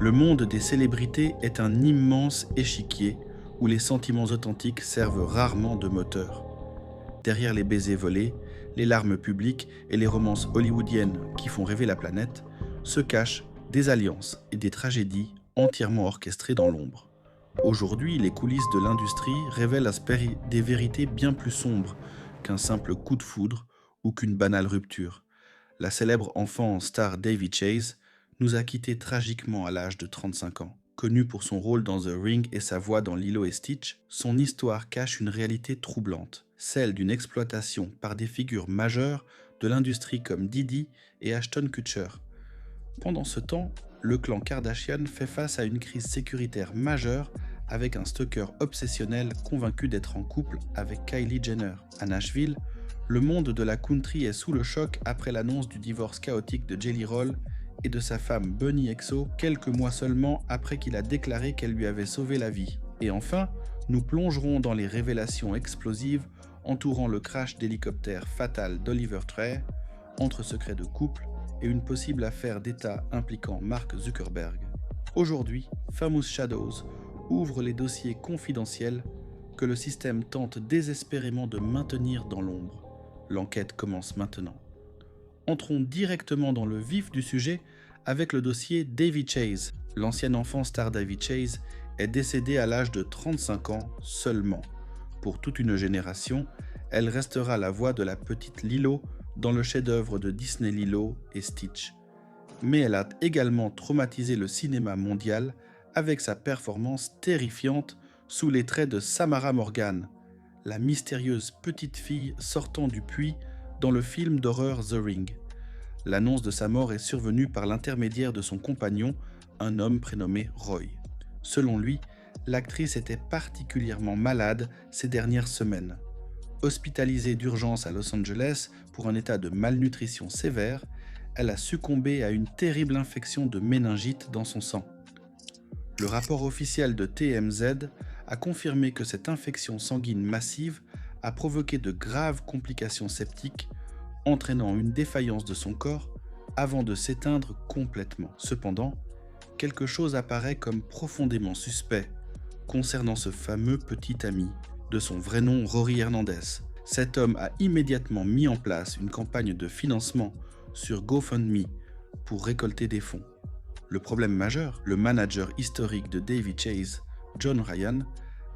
Le monde des célébrités est un immense échiquier où les sentiments authentiques servent rarement de moteur. Derrière les baisers volés, les larmes publiques et les romances hollywoodiennes qui font rêver la planète, se cachent des alliances et des tragédies entièrement orchestrées dans l'ombre. Aujourd'hui, les coulisses de l'industrie révèlent des vérités bien plus sombres qu'un simple coup de foudre ou qu'une banale rupture. La célèbre enfant star Davy Chase nous a quittés tragiquement à l'âge de 35 ans. Connu pour son rôle dans The Ring et sa voix dans Lilo et Stitch, son histoire cache une réalité troublante, celle d'une exploitation par des figures majeures de l'industrie comme Diddy et Ashton Kutcher. Pendant ce temps, le clan Kardashian fait face à une crise sécuritaire majeure avec un stalker obsessionnel convaincu d'être en couple avec Kylie Jenner. À Nashville, le monde de la country est sous le choc après l'annonce du divorce chaotique de Jelly Roll et de sa femme Bunny XO quelques mois seulement après qu'il a déclaré qu'elle lui avait sauvé la vie. Et enfin, nous plongerons dans les révélations explosives entourant le crash d'hélicoptère fatal d'Oliver Trey, entre secrets de couple et une possible affaire d'État impliquant Mark Zuckerberg. Aujourd'hui, Famous Shadows ouvre les dossiers confidentiels que le système tente désespérément de maintenir dans l'ombre. L'enquête commence maintenant. Entrons directement dans le vif du sujet avec le dossier Davy Chase. L'ancien enfant star Davy Chase est décédée à l'âge de 35 ans seulement. Pour toute une génération, elle restera la voix de la petite Lilo dans le chef-d'œuvre de Disney Lilo et Stitch. Mais elle a également traumatisé le cinéma mondial avec sa performance terrifiante sous les traits de Samara Morgan, la mystérieuse petite fille sortant du puits dans le film d'horreur The Ring. L'annonce de sa mort est survenue par l'intermédiaire de son compagnon, un homme prénommé Roy. Selon lui, l'actrice était particulièrement malade ces dernières semaines. Hospitalisée d'urgence à Los Angeles pour un état de malnutrition sévère, elle a succombé à une terrible infection de méningite dans son sang. Le rapport officiel de TMZ a confirmé que cette infection sanguine massive a provoqué de graves complications septiques, entraînant une défaillance de son corps avant de s'éteindre complètement. Cependant, quelque chose apparaît comme profondément suspect concernant ce fameux petit ami, de son vrai nom Rory Hernandez. Cet homme a immédiatement mis en place une campagne de financement sur GoFundMe pour récolter des fonds. Le problème majeur, le manager historique de Davy Chase, John Ryan,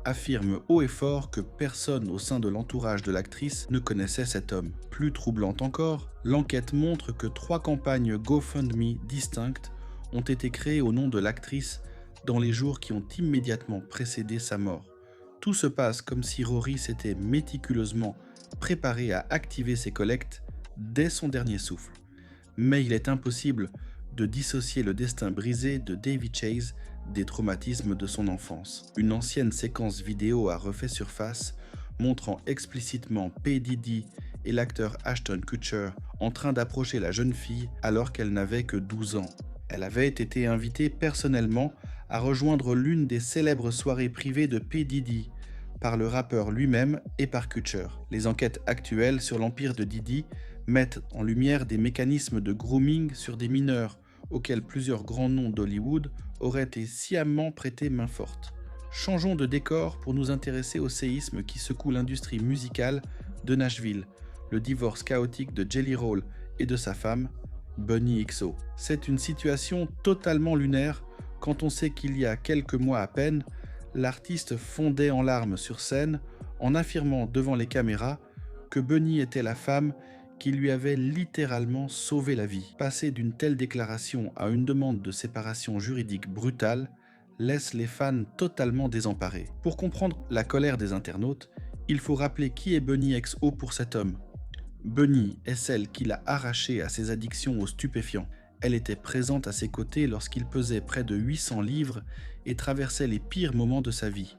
affirme haut et fort que personne au sein de l'entourage de l'actrice ne connaissait cet homme. Plus troublante encore, l'enquête montre que 3 campagnes GoFundMe distinctes ont été créées au nom de l'actrice dans les jours qui ont immédiatement précédé sa mort. Tout se passe comme si Rory s'était méticuleusement préparé à activer ses collectes dès son dernier souffle. Mais il est impossible de dissocier le destin brisé de Davy Chase des traumatismes de son enfance. Une ancienne séquence vidéo a refait surface, montrant explicitement P. Diddy et l'acteur Ashton Kutcher en train d'approcher la jeune fille alors qu'elle n'avait que 12 ans. Elle avait été invitée personnellement à rejoindre l'une des célèbres soirées privées de P. Diddy par le rappeur lui-même et par Kutcher. Les enquêtes actuelles sur l'empire de Diddy mettent en lumière des mécanismes de grooming sur des mineurs auxquels plusieurs grands noms d'Hollywood auraient été sciemment prêtés main forte. Changeons de décor pour nous intéresser au séisme qui secoue l'industrie musicale de Nashville, le divorce chaotique de Jelly Roll et de sa femme, Bunny XO. C'est une situation totalement lunaire quand on sait qu'il y a quelques mois à peine, l'artiste fondait en larmes sur scène en affirmant devant les caméras que Bunny était la femme qui lui avait littéralement sauvé la vie. Passer d'une telle déclaration à une demande de séparation juridique brutale laisse les fans totalement désemparés. Pour comprendre la colère des internautes, il faut rappeler qui est Bunny XO pour cet homme. Bunny est celle qui l'a arraché à ses addictions aux stupéfiants. Elle était présente à ses côtés lorsqu'il pesait près de 800 livres et traversait les pires moments de sa vie.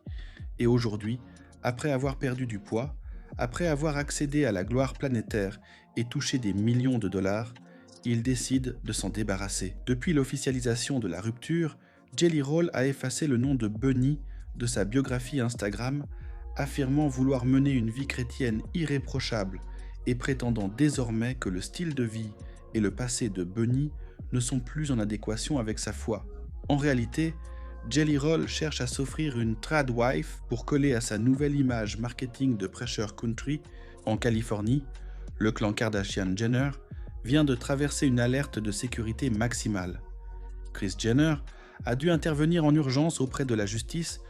Et aujourd'hui, après avoir perdu du poids, après avoir accédé à la gloire planétaire et touché des millions de dollars, il décide de s'en débarrasser. Depuis l'officialisation de la rupture, Jelly Roll a effacé le nom de Bunny de sa biographie Instagram, affirmant vouloir mener une vie chrétienne irréprochable et prétendant désormais que le style de vie et le passé de Bunny ne sont plus en adéquation avec sa foi. En réalité, Jelly Roll cherche à s'offrir une trad wife pour coller à sa nouvelle image marketing de prêcheur country. En Californie, le clan Kardashian-Jenner vient de traverser une alerte de sécurité maximale. Kris Jenner a dû intervenir en urgence auprès de la justice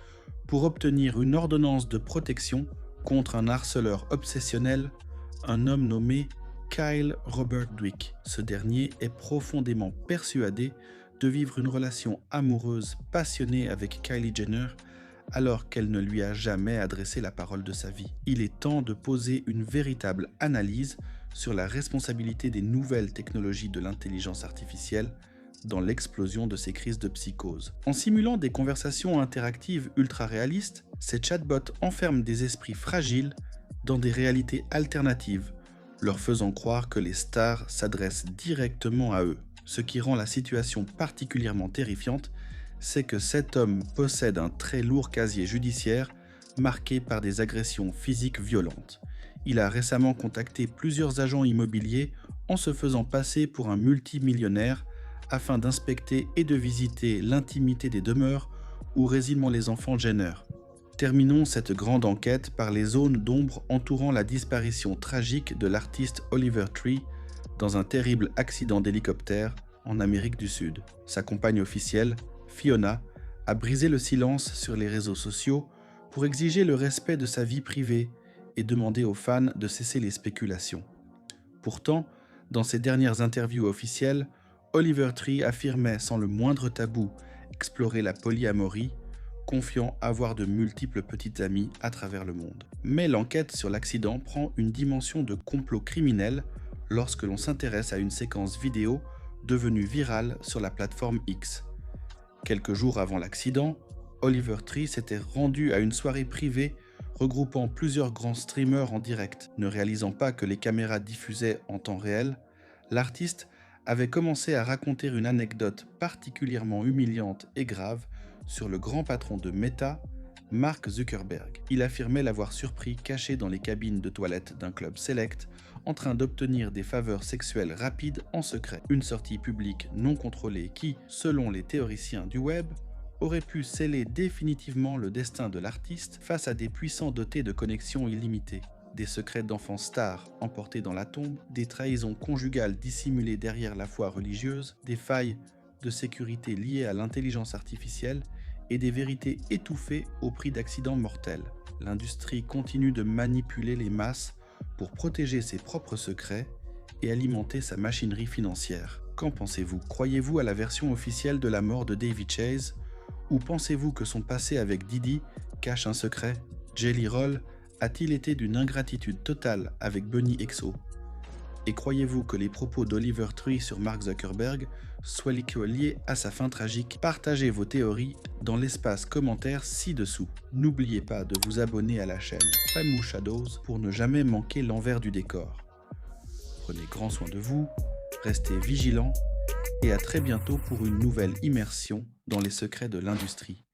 pour obtenir une ordonnance de protection contre un harceleur obsessionnel, un homme nommé Kyle Robert Dwick. Ce dernier est profondément persuadé de vivre une relation amoureuse passionnée avec Kylie Jenner alors qu'elle ne lui a jamais adressé la parole de sa vie. Il est temps de poser une véritable analyse sur la responsabilité des nouvelles technologies de l'intelligence artificielle dans l'explosion de ces crises de psychose. En simulant des conversations interactives ultra réalistes, ces chatbots enferment des esprits fragiles dans des réalités alternatives, leur faisant croire que les stars s'adressent directement à eux. Ce qui rend la situation particulièrement terrifiante, c'est que cet homme possède un très lourd casier judiciaire marqué par des agressions physiques violentes. Il a récemment contacté plusieurs agents immobiliers en se faisant passer pour un multimillionnaire afin d'inspecter et de visiter l'intimité des demeures où résident les enfants Jenner. Terminons cette grande enquête par les zones d'ombre entourant la disparition tragique de l'artiste Oliver Tree dans un terrible accident d'hélicoptère en Amérique du Sud. Sa compagne officielle, Fiona, a brisé le silence sur les réseaux sociaux pour exiger le respect de sa vie privée et demander aux fans de cesser les spéculations. Pourtant, dans ses dernières interviews officielles, Oliver Tree affirmait sans le moindre tabou explorer la polyamorie, confiant avoir de multiples petites amies à travers le monde. Mais l'enquête sur l'accident prend une dimension de complot criminel lorsque l'on s'intéresse à une séquence vidéo devenue virale sur la plateforme X. Quelques jours avant l'accident, Oliver Tree s'était rendu à une soirée privée regroupant plusieurs grands streamers en direct. Ne réalisant pas que les caméras diffusaient en temps réel, l'artiste avait commencé à raconter une anecdote particulièrement humiliante et grave sur le grand patron de Meta, Mark Zuckerberg. Il affirmait l'avoir surpris caché dans les cabines de toilettes d'un club select, en train d'obtenir des faveurs sexuelles rapides en secret. Une sortie publique non contrôlée qui, selon les théoriciens du web, aurait pu sceller définitivement le destin de l'artiste face à des puissants dotés de connexions illimitées. Des secrets d'enfants stars emportés dans la tombe, des trahisons conjugales dissimulées derrière la foi religieuse, des failles de sécurité liées à l'intelligence artificielle et des vérités étouffées au prix d'accidents mortels. L'industrie continue de manipuler les masses pour protéger ses propres secrets et alimenter sa machinerie financière. Qu'en pensez-vous? Croyez-vous à la version officielle de la mort de Davy Chase? Ou pensez-vous que son passé avec Diddy cache un secret? Jelly Roll a-t-il été d'une ingratitude totale avec Bunny XO? Et croyez-vous que les propos d'Oliver Tree sur Mark Zuckerberg soient liés à sa fin tragique? Partagez vos théories dans l'espace commentaire ci-dessous. N'oubliez pas de vous abonner à la chaîne Famous Shadows pour ne jamais manquer l'envers du décor. Prenez grand soin de vous, restez vigilants et à très bientôt pour une nouvelle immersion dans les secrets de l'industrie.